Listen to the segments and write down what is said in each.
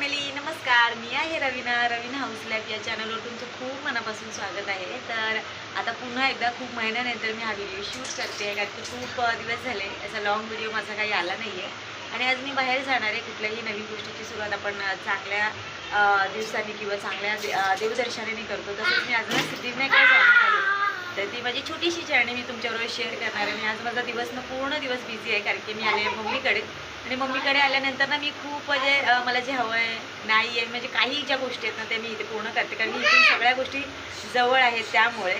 Family, नमस्कार. मी आहे Raveena house life या चॅनलवर तुमचं खूप मनापासून स्वागत आहे. तर आता पुन्हा एकदा खूप महिन्यानंतर मी हा व्हिडिओ शूट करते आहे, कारण की खूप दिवस झाले असा लॉंग व्हिडिओ माझा काही आला नाही आहे. आणि आज मी बाहेर जाणार आहे. कुठल्याही नवीन गोष्टीची सुरुवात आपण चांगल्या दिवसांनी किंवा चांगल्या देवदर्शनाने करतो. तसंच मी आज सिद्धिविनायकला जाणार आहे. तर ती माझी छोटीशी जर्नी मी तुमच्याबरोबर शेअर करणार आहे. आणि आज माझा पूर्ण दिवस बिझी आहे, कारण की मी आले मम्मीकडे. आणि मम्मीकडे आल्यानंतर ना मी खूप म्हणजे मला जे हवं आहे नाही आहे म्हणजे काही ज्या गोष्टी आहेत ना त्या मी इथे पूर्ण करते, कारण की इथून सगळ्या गोष्टी जवळ आहेत त्यामुळे.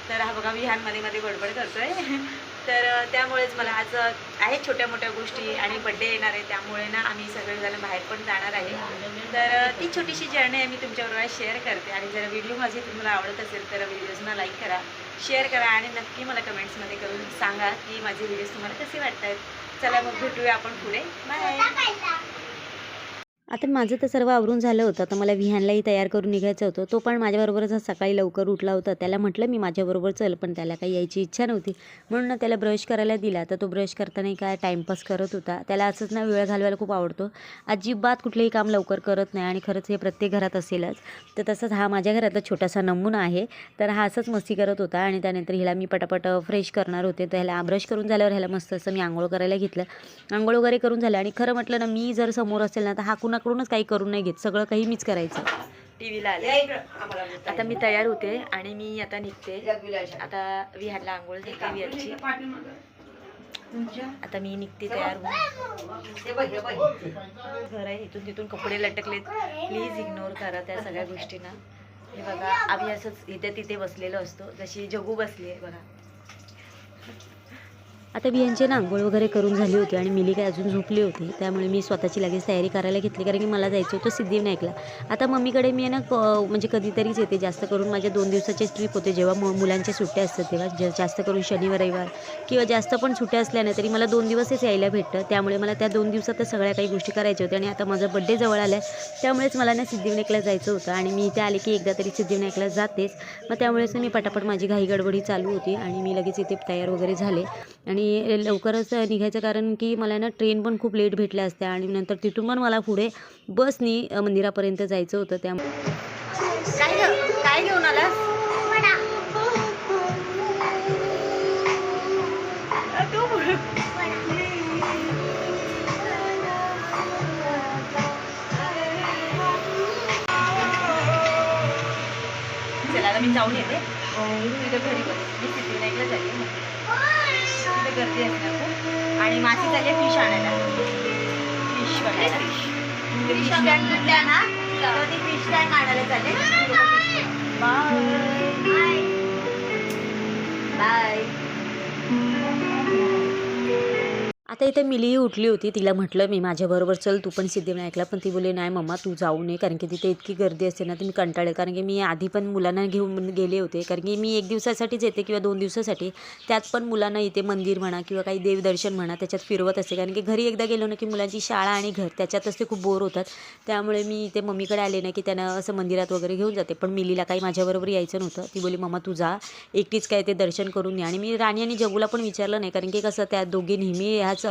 तर हा बघा विहानमध्ये बडबड करतो आहे. तर त्यामुळेच मला आज आहेत छोट्या मोठ्या गोष्टी आणि बड्डे येणार आहे, त्यामुळे ना आम्ही सगळेजण बाहेर पण जाणार आहे. तर ती छोटीशी जर्नी आहे मी तुमच्याबरोबर शेअर करते. आणि जर व्हिडिओ माझी तुम्हाला आवडत असेल तर व्हिडिओजना लाईक करा, शेअर करा आणि नक्की मला कमेंट्समध्ये करून सांगा की माझे व्हिडिओज तुम्हाला कसे वाटत आहेत. चला मग भेटूया आपण पुढे. बाय. आता माझं तर सर्व आवरून झालं होतं. तर मला विहानलाही तयार करून निघायचं होतं. तो पण माझ्याबरोबरच सकाळी लवकर उठला होता. त्याला म्हटलं मी माझ्याबरोबर चल, पण त्याला काही यायची इच्छा नव्हती. म्हणून त्याला ब्रश करायला दिला. तर तो ब्रश करताना काय टाईमपास करत होता. त्याला असंच ना वेळ घालवायला खूप आवडतो. अजिबात कुठलेही काम लवकर करत नाही आणि खरंच हे प्रत्येक घरात असेलच. तर तसंच हा माझ्या घरातला छोटासा नमुना आहे. तर हा असंच मस्ती करत होता. आणि त्यानंतर हिला मी पटापट फ्रेश करणार होते. तर ह्याला ब्रश करून झाल्यावर ह्याला मस्त असं मी आंघोळ करायला घेतलं. आंघोळ वगैरे करून झालं. आणि खरं म्हटलं ना, मी जर समोर असेल ना तर हा कुणाकडूनच काही करून नाही घेत, सगळं काही मीच करायचं. टीव्हीला आले. आता मी तयार होते आणि मी आता निघते. आता विहारला आंघोळ घेते विहारची. आता मी निघते तयार होऊन. घर आहे, इथून तिथून कपडे लटकलेत, प्लीज इग्नोर करा त्या सगळ्या गोष्टींना. हे बघा आम्ही असंच इथे तिथे बसलेलो असतो, जशी जगू बसली आहे बघा. आता विहानची ना आंघोळ वगैरे करून झाली होती आणि मिली काय अजून झोपली होती. त्यामुळे मी स्वतःची लगेच तयारी करायला घेतली, कारण की मला जायचं होतं सिद्धिविनायकला. आता मम्मीकडे मी ना म्हणजे कधीतरीच येते. जास्त करून माझ्या 2 दिवसाची ट्रिप होते, जेव्हा मुलांच्या सुट्ट्या असतात तेव्हा. जास्त करून शनिवार रविवार किंवा जास्त पण सुट्ट्या असल्या नाही तरी मला 2 दिवसच यायला भेटतं. त्यामुळे मला त्या 2 दिवसातच सगळ्या काही गोष्टी करायच्या होत्या. आणि आता माझा बड्डे जवळ आला आहे, त्यामुळेच मला ना सिद्धिविनायकला जायचं होतं. आणि मी इथे आले की एकदा तरी सिद्धिविनायकला जातेच. मग त्यामुळेच मी पटापट माझी घाई गडबडी चालू होती आणि मी लगेच इथे तयार वगैरे झाले. आणि लवकरच निघायचं, कारण की मला ना ट्रेन पण खूप लेट भेटल्या असत्या आणि नंतर तिथून पण मला पुढे बसनी मंदिरापर्यंत जायचं होतं. त्यामुळे काय घेऊन आलास? चला आता मी जाऊन येते. तिथं घरी बस. मी सिद्धिविनायकला जाते. तिथे गर्दी असणार खूप. आणि मासी चालली फिश आणायला. फिश बघायला. फिश आणल्या ना तर ती फिश टँक आणायला चालले. Bye bye. आता इथे मिलीही उठली होती. तिला म्हटलं मी माझ्याबरोबर चल तू पण सिद्धिविनायकला, पण ती बोलली नाही मम्मा तू जाऊ नये, कारण की तिथे इतकी गर्दी असते ना. तुम्ही कंटाळे, कारण की मी आधी पण मुलांना घेऊन गेले होते, कारण की मी 1 दिवसासाठीच येते किंवा 2 दिवसासाठी. त्यात पण मुलांना इथे मंदिर म्हणा किंवा काही देवदर्शन म्हणा त्याच्यात फिरवत असते, कारण की घरी एकदा गेलो ना की मुलांची शाळा आणि घर त्याच्यातच ते खूप बोर होतात. त्यामुळे मी इथे मम्मीकडे आले ना की त्यांना असं मंदिरात वगैरे घेऊन जाते. पण मिलीला काही माझ्याबरोबर यायचं नव्हतं. ती बोली मम्मा तू जा एकटीच, काय ते दर्शन करून ये. आणि मी राणी आणि जगूला पण विचारलं नाही, कारण की कसं त्या दोघी नेहमी ह्याच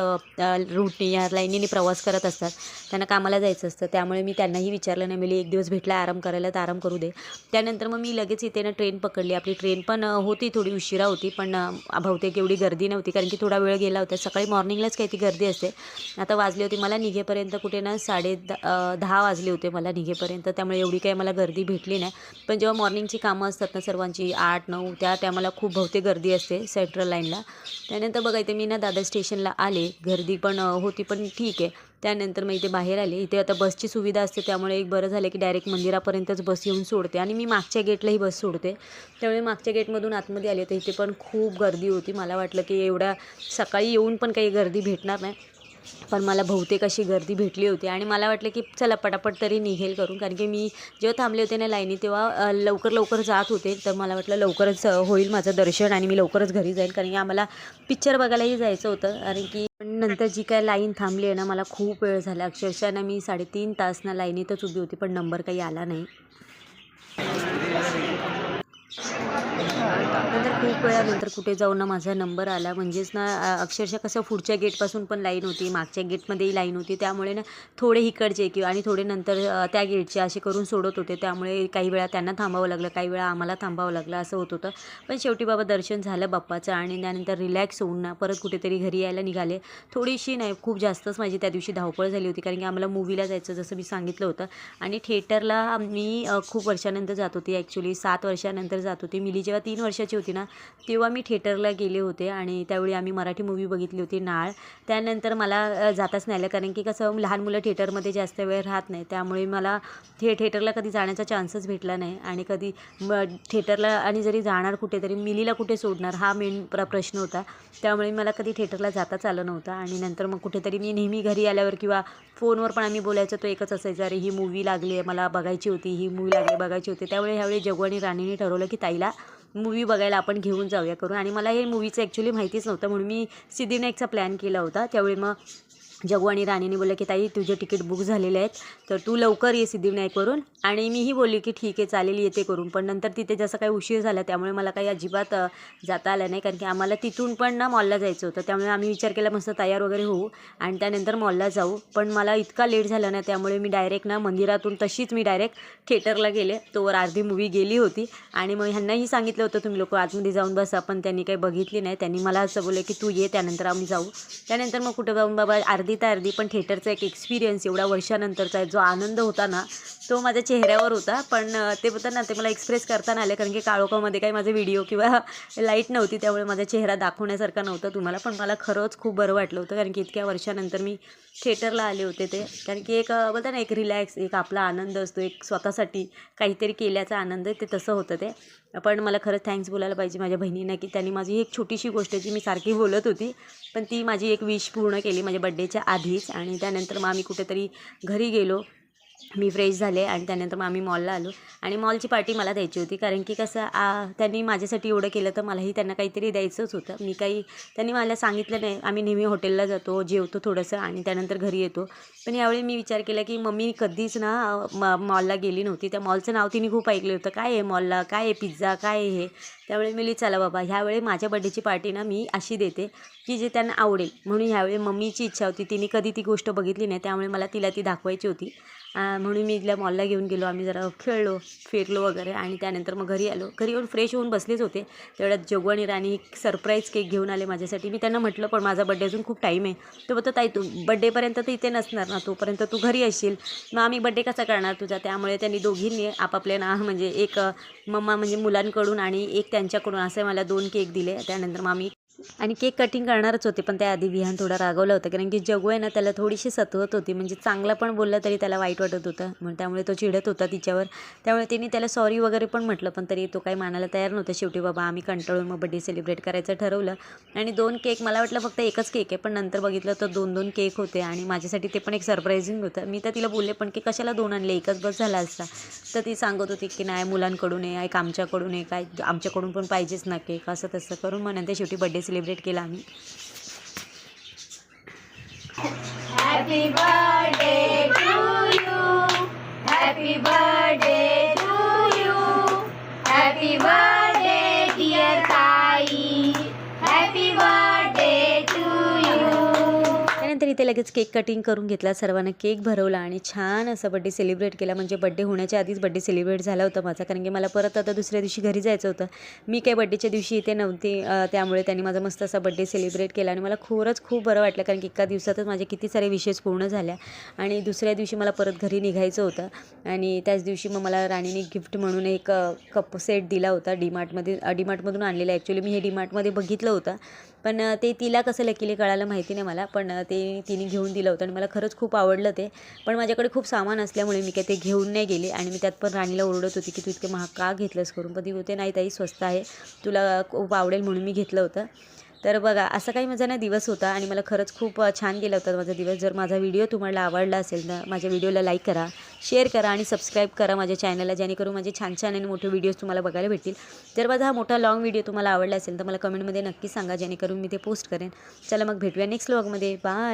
रूटने या लाईनीने प्रवास करत असतात, त्यांना कामाला जायचं असतं. त्यामुळे मी त्यांनाही विचारलं नाही. मिली 1 दिवस भेटला आराम करायला तर आराम करू दे. त्यानंतर मग मी लगेच इथे ना ट्रेन पकडली. आपली ट्रेन पण होती, थोडी उशिरा होती, पण बहुतेक एवढी गर्दी नव्हती, कारण की थोडा वेळ गेला होता. सकाळी मॉर्निंगलाच काही ती गर्दी असते. आता वाजले होते मला निघेपर्यंत कुठे ना 10:30 वाजले होते मला निघेपर्यंत. त्यामुळे एवढी काही मला गर्दी भेटली नाही. पण जेव्हा मॉर्निंगची कामं असतात ना सर्वांची 8-9 त्या टायमाला खूप बहुतेक गर्दी असते सेंट्रल लाईनला. त्यानंतर बघा इथे मी ना दादर स्टेशनला आले. गर्दी पण होती, पण ठीक आहे. त्यानंतर मग इथे बाहेर आले. इथे आता बसची सुविधा असते, त्यामुळे एक बरं झालं की डायरेक्ट मंदिरापर्यंतच बस येऊन सोडते. आणि मी मागच्या गेटलाही बस सोडते, त्यामुळे मागच्या गेटमधून आतमध्ये आले. तर इथे पण खूप गर्दी होती. मला वाटलं की एवढ्या सकाळी येऊन पण काही गर्दी भेटणार नाही, पण मला बहुतेक अशी गर्दी भेटली होती. आणि मला वाटलं की चला पटापट तरी निघेल करून, कारण की मी जेव्हा थांबले होते ना लाईनी तेव्हा लवकर जात होते. तर मला वाटलं लवकरच होईल माझं दर्शन आणि मी लवकरच घरी जाईल, कारण की आम्हाला पिक्चर बघायलाही जायचं होतं. कारण की नंतर जी काय लाईन थांबली आहे ना, मला खूप वेळ झाला. अक्षरशः ना मी 3.5 तास ना लाईनीतच उभी होती, पण नंबर काही आला नाही. नंतर खूप वेळानंतर कुठे जाऊन ना माझा नंबर आला. म्हणजेच ना अक्षरशः कसं पुढच्या गेटपासून पण लाईन होती, मागच्या गेटमध्येही लाईन होती. त्यामुळे ना थोडे इकडचे किंवा आणि थोडे नंतर त्या गेटचे असे करून सोडत होते. त्यामुळे काही वेळा त्यांना थांबावं लागलं, काही वेळा आम्हाला थांबावं लागलं, असं होत होतं. पण शेवटी बाबा दर्शन झालं बाप्पाचं आणि त्यानंतर रिलॅक्स होऊन ना परत कुठेतरी घरी यायला निघाले. थोडीशी नाही, खूप जास्तच माझी त्या दिवशी धावपळ झाली होती, कारण की आम्हाला मूव्हीला जायचं जसं मी सांगितलं होतं. आणि थिएटरला मी खूप वर्षानंतर जात होती. ॲक्च्युली 7 वर्षानंतर जात होती. मिली जेव्हा 3 वर्षाची होती ना, तेव्हा मी थिएटरला गेले होते आणि त्यावेळी आम्ही मराठी मूव्ही बघितली होती नाळ. त्यानंतर मला जाताच नाही आलं, कारण की कसं लहान मुलं थिएटरमध्ये जास्त वेळ राहत नाही. त्यामुळे मला थिएटरला कधी जाण्याचा चान्सच भेटला नाही. आणि कधी थिएटरला आणि जरी जाणार कुठेतरी मिलीला कुठे सोडणार हा मेन प्रश्न होता. त्यामुळे मला कधी थिएटरला जाताच आलं नव्हतं. आणि नंतर मग कुठेतरी मी नेहमी घरी आल्यावर किंवा फोनवर पण आम्ही बोलायचं, तो एकच असायचा, अरे ही मूव्ही लागली आहे, मला बघायची होती, ही मूव्ही लागली बघायची होती. त्यावेळी ह्यावेळी जग्गू आणि राणीने ठरवलं की ताईला मूव्ही बघायला आपण घेऊन जाऊया करून. आणि मला हे मूव्हीचं ॲक्च्युली माहितीच नव्हतं, म्हणून मी सिद्धिविनायकचा प्लॅन केला होता. त्यावेळी मग जग्गू आणि राणीने बोलले की ताई तुझे तिकीट बुक झालेले आहेत, तर तू लवकर ये सिद्धिविनायकवरून. आणि मीही बोलली की ठीक आहे चालेल येते करून. पण नंतर तिथे जसं काही उशीर झाला त्यामुळे मला काही अजिबात जाता आलं नाही, कारण की आम्हाला तिथून पण ना मॉलला जायचं होतं. त्यामुळे आम्ही विचार केला मस्त तयार वगैरे होऊ आणि त्यानंतर मॉलला जाऊ. पण मला इतका लेट झाला ना, त्यामुळे मी डायरेक्ट ना मंदिरातून तशीच मी डायरेक्ट थिएटरला गेले. तोवर अर्धी मूव्ही गेली होती. आणि मग ह्यांनाही सांगितलं होतं तुम्ही लोक आतमध्ये जाऊन बसा, पण त्यांनी काही बघितली नाही. त्यांनी मला असं बोलले की तू ये, त्यानंतर आम्ही जाऊ. त्यानंतर मग कुठं जाऊन बाबा अर्धी तर अर्धी, पण थिएटरचा एक एक्सपिरियन्स एवढ्या वर्षानंतरचा जो आनंद होता ना, तो माझ्या चेहऱ्यावर होता. पण ते होतं ना, ते मला एक्सप्रेस करता आले, कारण की काळोखामध्ये काही माझे व्हिडिओ किंवा लाईट नव्हती, त्यामुळे माझा चेहरा दाखवण्यासारखा नव्हता तुम्हाला. पण मला खरंच खूप बरं वाटलं होतं, कारण की इतक्या वर्षानंतर मी थिएटरला आले होते ते. कारण की एक बोलता ना, एक रिलॅक्स, एक आपला आनंद असतो, एक स्वतःसाठी काहीतरी केल्याचा आनंद, ते तसं होतं ते. पण मला खरंच थँक्स बोलायला पाहिजे माझ्या बहिणींना, की त्यांनी माझी एक छोटीशी गोष्ट जी मी सारखी बोलत होती, पण ती माझी एक विश पूर्ण केली माझ्या बड्डेच्या आधीच. आणि त्यानंतर मग आम्ही कुठेतरी घरी गेलो, मी फ्रेश झाले आणि त्यानंतर मग आम्ही मॉलला आलो. आणि मॉलची पार्टी मला द्यायची होती, कारण की कसं त्यांनी माझ्यासाठी एवढं केलं तर मलाही त्यांना काहीतरी द्यायचंच होतं. त्यांनी मला सांगितलं नाही, आम्ही नेहमी हॉटेलला जातो, जेवतो थोडंसं आणि त्यानंतर घरी येतो. पण यावेळी मी विचार केला की मम्मी कधीच ना मॉलला गेली नव्हती. त्या मॉलचं नाव तिने खूप ऐकलं होतं, काय आहे मॉलला, काय आहे पिझ्झा, काय आहे हे. त्यावेळी मी चला बाबा ह्यावेळी माझ्या बड्डेची पार्टी ना मी अशी देते की जे त्यांना आवडेल. म्हणून ह्यावेळी मम्मीची इच्छा होती, तिने कधी ती गोष्ट बघितली नाही, त्यामुळे मला तिला ती दाखवायची होती. म्हणून मी तिला मॉलला घेऊन गेलो. आम्ही जरा खेळलो, फिरलो वगैरे आणि त्यानंतर मग घरी आलो. घरी येऊन फ्रेश होऊन बसलेच होते, तेवढ्यात जग्गू आणि राणी एक सरप्राईज केक घेऊन आले माझ्यासाठी. मी त्यांना म्हटलं पण माझा बड्डे अजून खूप टाईम आहे. तो बोलतो ताई तू बड्डेपर्यंत तर इथे नसणार ना, तोपर्यंत तू घरी असशील, मग आम्ही बड्डे कसा करणार तुझा. त्यामुळे त्यांनी दोघींनी आपापले ना, म्हणजे एक मम्मा म्हणजे मुलांकडून आणि एक त्यांच्याकडून असे मला 2 केक दिले. त्यानंतर मग आम्ही आणि केक कटिंग करणारच होते, पण त्याआधी विहान थोडा रागवला होता, कारण की जग्गू आहे ना त्याला थोडीशी सतवत होती. म्हणजे चांगला पण बोलला तरी त्याला वाईट वाटत होतं, मग त्यामुळे तो चिडत होता तिच्यावर. त्यामुळे तिने त्याला सॉरी वगैरे पण म्हटलं, पण तरी तो काही मानायला तयार नव्हता. शेवटी बाबा आम्ही कंटाळून मग बड्डे सेलिब्रेट करायचं ठरवलं. आणि 2 केक, मला वाटलं फक्त एकच केक आहे, पण नंतर बघितलं तर 2-2 केक होते. आणि माझ्यासाठी ते पण एक सरप्रायझिंग होतं. मी तर तिला बोलले पण की कशाला 2 आणले, एकच बस झाला असता. तर ती सांगत होती की नाही मुलांकडून आहे, एक आमच्याकडून आहे, काय आमच्याकडून पण पाहिजेच ना केक, असं तसं करून मग नंतर शेवटी बड्डे सेलिब्रेट केला आम्ही. Happy birthday to you. Happy birthday to you. Happy birthday dear Sai. Happy birthday to you. त्यानंतर इथे लगेच केक कटिंग करून घेतला, सर्वांना केक भरवला आणि छान असा बड्डे सेलिब्रेट केला. म्हणजे बड्डे होण्याच्या आधीच बड्डे सेलिब्रेट झाला होता माझा, कारण की मला परत आता दुसऱ्या दिवशी घरी जायचं होतं. मी काही बड्डेच्या दिवशी इथे नव्हते, त्यामुळे त्यांनी माझा मस्त असा बड्डे सेलिब्रेट केला. आणि मला खरंच खूप बरं वाटलं, कारण की एका दिवसातच माझे किती सारे विशेष पूर्ण झाल्या. आणि दुसऱ्या दिवशी मला परत घरी निघायचं होतं. आणि त्याच दिवशी मग मला राणीने गिफ्ट म्हणून एक कप सेट दिला होता, डीमार्टमधून आणलेला. ॲक्च्युली मी हे डीमार्टमध्ये बघितलं होतं, पण ते तिला कसं लकीली कळालं माहिती नाही मला, पण ते तिने घेऊन दिलं होतं आणि मला खरंच खूप आवडलं ते. पण माझ्याकडे खूप सामान असल्यामुळे मी काही ते घेऊन नाही गेले. आणि मी त्यात पण राणीला ओरडत होती की तू इतके महाग का घेतलंस करून, पण ती होते नाही ताई स्वस्त आहे, तुला खूप आवडेल म्हणून मी घेतलं होतं. तर बघा असा काही माझा ना दिवस होता आणि मला खरंच खूप छान गेला होता माझा दिवस. जर माझा व्हिडिओ तुम्हाला आवडला असेल तर माझ्या व्हिडिओला लाईक करा, शेअर करा आणि सबस्क्राईब करा माझ्या चॅनलला, जेणेकरून माझे छान छान आणि मोठे व्हिडिओज तुम्हाला बघायला भेटतील. जर माझा हा मोठा लॉंग व्हिडिओ तुम्हाला आवडला असेल तर मला कमेंटमध्ये नक्की सांगा, जेणेकरून मी ते पोस्ट करेन. चला मग भेटूया नेक्स्ट व्लॉगमध्ये. बाय.